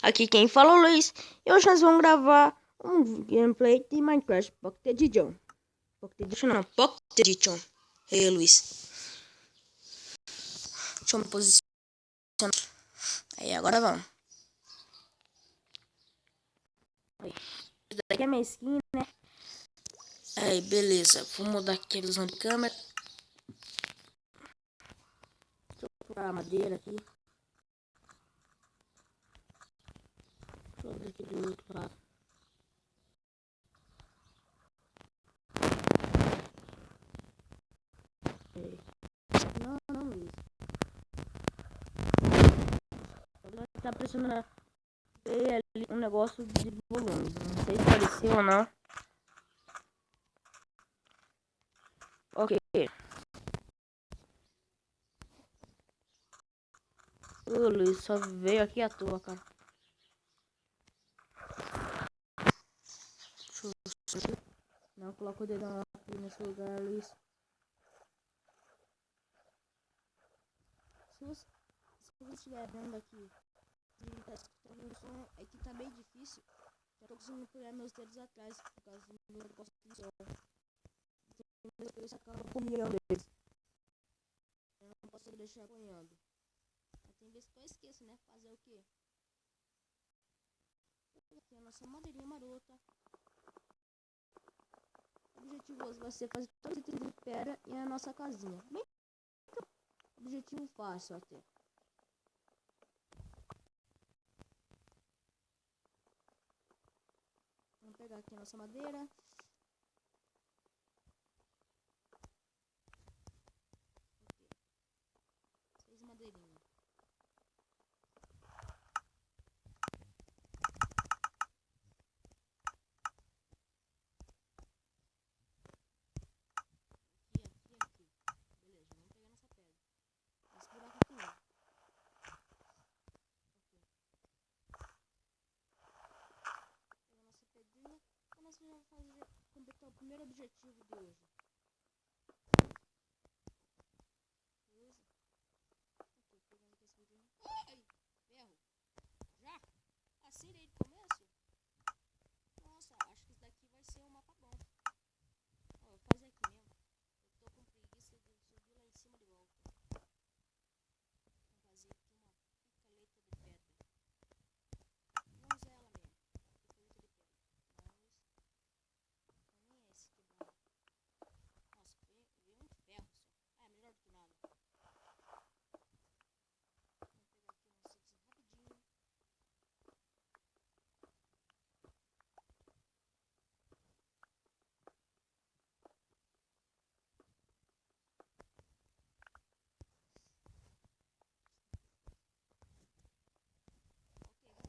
Aqui quem fala é o Luiz. E hoje nós vamos gravar um gameplay de Minecraft Pocket Edition. Pocket Edition não, Pocket Edition. Ei, Luiz. Deixa eu me posicionar. Aí, agora vamos. Aí. Isso daqui é minha skin, né? Aí, beleza. Vou mudar aqui a visão de câmera. Deixa eu procurar a madeira aqui. Deixa eu ver aqui do outro lado. Não, Luiz. Tá pressionando ali um negócio de volume. Não sei se apareceu ou não. Ok. Ô, Luiz, só veio aqui à toa, cara. Não, coloca o dedão aqui nesse lugar, Luiz. Se você estiver vendo aqui e tá escutando o som, é que tá bem difícil. Já tô conseguindo pegar meus dedos atrás por causa do negócio de som. Meus dedos acabam apanhando eles. Eu não posso deixar apanhando. Tem vezes que eu esqueço, né? Fazer o quê? Aqui a nossa madeirinha marota. O objetivo hoje vai ser fazer todos os itens de pedra e a nossa casinha. Bem, objetivo fácil até. Vamos pegar aqui a nossa madeira. Ok. 6 madeirinhas. Aqui. Beleza, vamos pegar nossa pedra. Esse buraco aqui não. Pegar nossa pedrinha. E nós vamos completar o primeiro objetivo de hoje. Beleza? Ok, pegando aqui esse vidrinho. Ai! Ferro! Já? Assim desde o começo? Nossa, acho que isso daqui vai ser um mapa bom. Ó, vou fazer aqui mesmo. Eu tô com preguiça de subir lá em cima de volta. Vou fazer aqui uma picareta de pedra. Vou usar ela mesmo. Picareta de pedra. Mas nem é esse que dá. Nossa, veio um ferro só. Ah, é melhor do que nada. Vou pegar aqui uns itens rapidinho. Ok,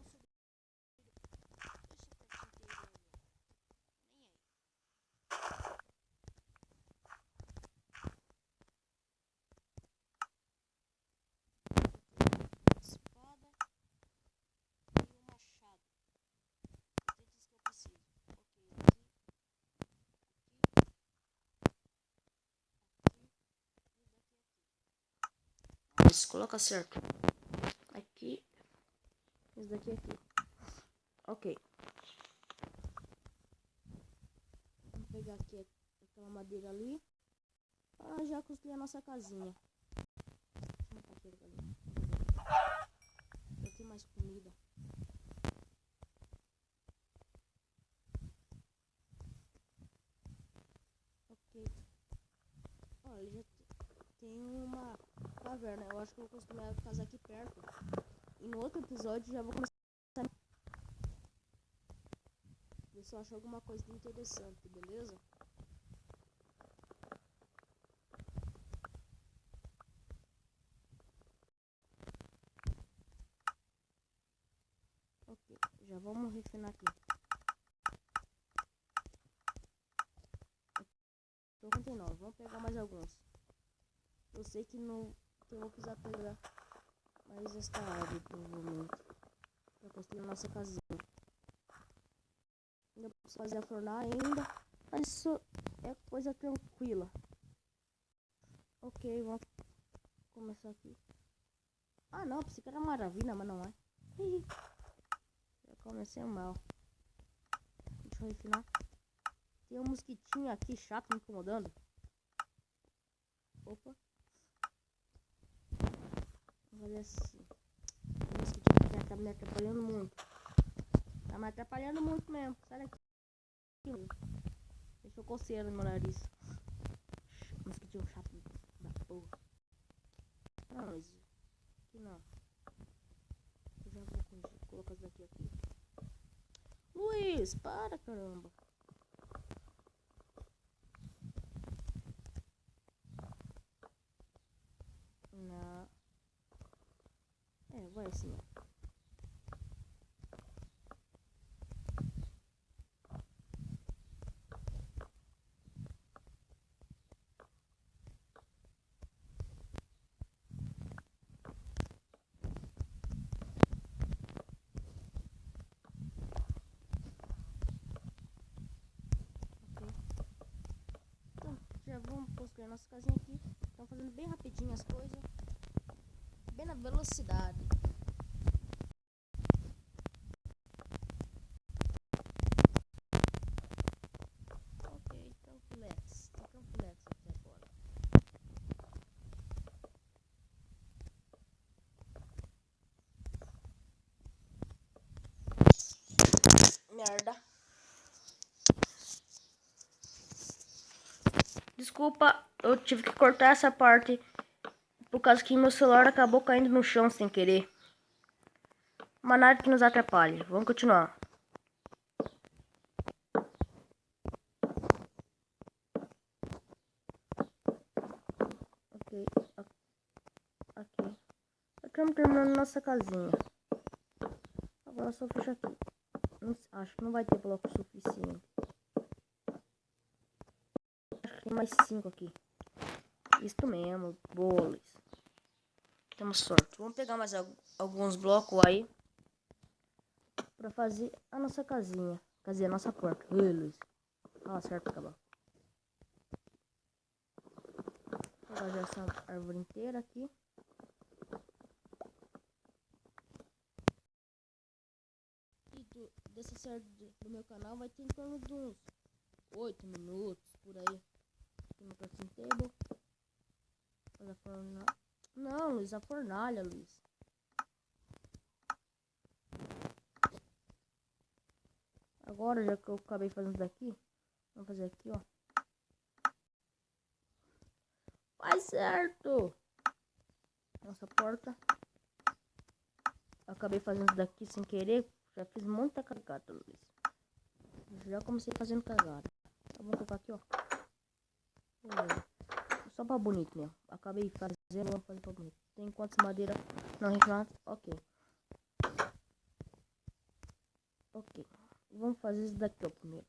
vamos subir. Deixa eu pra quem inteiro ali. Nem aí. Espada e o machado. Os itens que eu preciso. Ok, aqui, aqui e daqui aqui. Isso, coloca certo. Aqui, esse daqui aqui. Ok. Vamos pegar aqui aquela madeira ali. Ah, já construí a nossa casinha. Deixa eu matar aquele ali. Já tem mais comida. Ok. Olha, já tem uma caverna. Eu acho que eu vou construir a casa aqui perto. E no outro episódio já vou começar a ver se eu acho alguma coisa interessante, beleza? Ok, já vamos refinar aqui. Tô com 39, vamos pegar mais alguns. Eu sei que não que eu vou precisar pegar mais esta árvore, provavelmente. Pra construir a nossa casinha. Ainda preciso fazer a fornalha ainda. Mas isso é coisa tranquila. Ok, vamos começar aqui. Ah não, pensei que era maravilha, mas não é. comecei mal. Deixa eu refinar. Tem um mosquitinho aqui chato me incomodando. Opa. Vou fazer assim. O mosquitinho tá me atrapalhando muito. Tá me atrapalhando muito mesmo. Sai daqui. Deixa eu coceira no meu nariz. Mosquitinho chato da porra. Não, mas aqui não. Eu já vou colocar isso daqui aqui. Luiz, para, caramba. Não. Vai assim, ó. Já vamos construir nossa casinha aqui. Estamos fazendo bem rapidinho as coisas. Bem na velocidade. Ok, tranquilex. Tá tranquilex até agora. Merda. Desculpa, eu tive que cortar essa parte. Por causa que meu celular acabou caindo no chão sem querer. Mas nada que nos atrapalhe. Vamos continuar. Ok. Aqui. Estamos terminando nossa casinha. Agora só fechar aqui. Acho que não vai ter bloco suficiente. Acho que tem mais 5 aqui. Isto mesmo. Bolas. Temos sorte. Vamos pegar mais alguns blocos aí. Pra fazer a nossa casinha. Quer dizer, a nossa porta. Ui, Luiz. Ah, certo, acabou. Vou fazer essa árvore inteira aqui. E dessa série do meu canal vai ter em torno de uns 8 minutos, por aí. Aqui no crafting table. Fazer a fornalha. Não, Luiz, a fornalha, Luiz. Agora, já que eu acabei fazendo daqui, vamos fazer aqui, ó. Faz certo! Nossa porta. Eu acabei fazendo daqui sem querer. Já fiz muita cagada, Luiz. Já comecei fazendo cagada. Então, vou colocar aqui, ó. Só pra bonito mesmo. Acabei fazendo, vou fazer pra bonito. Tem quantas madeiras não refinadas? Ok. Ok. Vamos fazer isso daqui, ó, primeiro.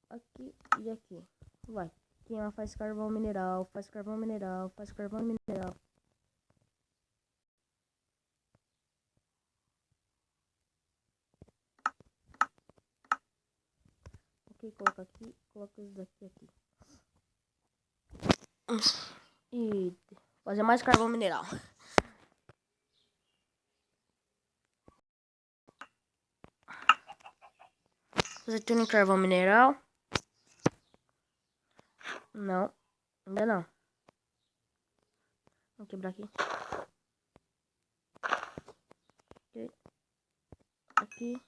Aqui e aqui. Vai. Quem faz carvão mineral, faz carvão mineral, faz carvão mineral. Ok, coloca aqui, coloca isso daqui aqui. E fazer mais carvão mineral. Fazer tudo em carvão mineral. Não, ainda não. Vou quebrar aqui. Ok. Aqui.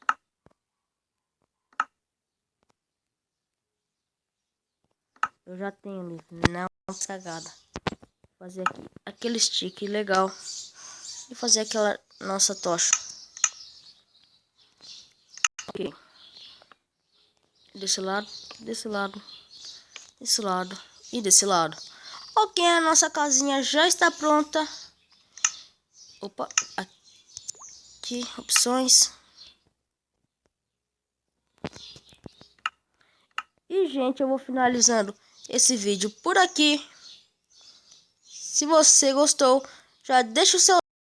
Eu já tenho livro, não cagada. Vou fazer aqui aquele stick legal. E fazer aquela nossa tocha. Ok. Desse lado, desse lado, desse lado e desse lado. Ok, a nossa casinha já está pronta. Opa, aqui, opções. E, gente, eu vou finalizando esse vídeo por aqui. Se você gostou, já deixa o seu